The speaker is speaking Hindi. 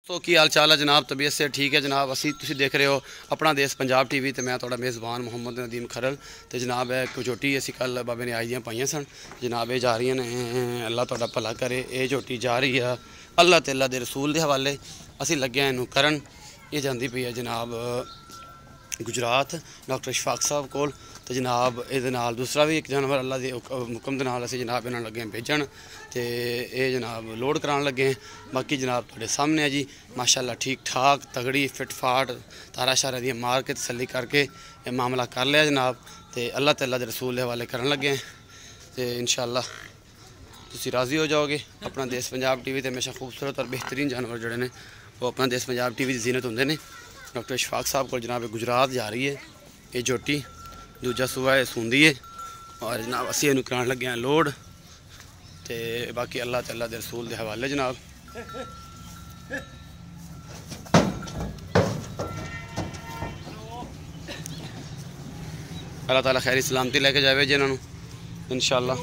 तो की हाल चाल है जनाब, तबीयत से ठीक है जनाब। असी तुसी देख रहे हो अपना देश पंजाब टीवी तो मैं थोड़ा मेज़बान मुहम्मद नदीम खरल। तो जनाब है झोटी असी कल बाबे ने आई पाइया सन जनाब, ये जा रही ने, अल्लाह थोड़ा भला करे। ये झोटी जा रही है अल्लाह ते अल्लाह के रसूल के हवाले। असी लगे इनू करन। ये जाती पई है जनाब गुजरात डॉक्टर इशफाक साहब कोल। तो जनाब ये दूसरा भी एक जानवर अल्लाह के हुक्म के नाल असी जनाब इन्होंने लगे भेजन। तो ये जनाब लोड कराने लगे। बाकी जनाब थोड़े सामने है जी माशाल्लाह ठीक ठाक तगड़ी फिट फाट तारा शारा दी मार के तसली करके ये मामला कर लिया जनाब। तो अल्लाह ते अल्लाह के रसूल के हवाले करन लगे। तो इंशाअल्लाह तुसी राज़ी हो जाओगे। अपना देश पंजाब टीवी ते हमेशा खूबसूरत और बेहतरीन जानवर जोड़े ने वो अपना देश पंजाब टीवी की जीनत होंगे ने। डॉक्टर इशफाक साहब को जनाब गुजरात जा रही है ये झोटी, दूजा सूबा है सूंदी है। और जनाब असी इनू कराने लगे हैं लोड। तो बाकी अल्लाह ते अल्लाह के रसूल के हवाले जनाब। अल्लाह ताला खैरी सलामती लेके जावे जी इन्होंने इंशाअल्लाह।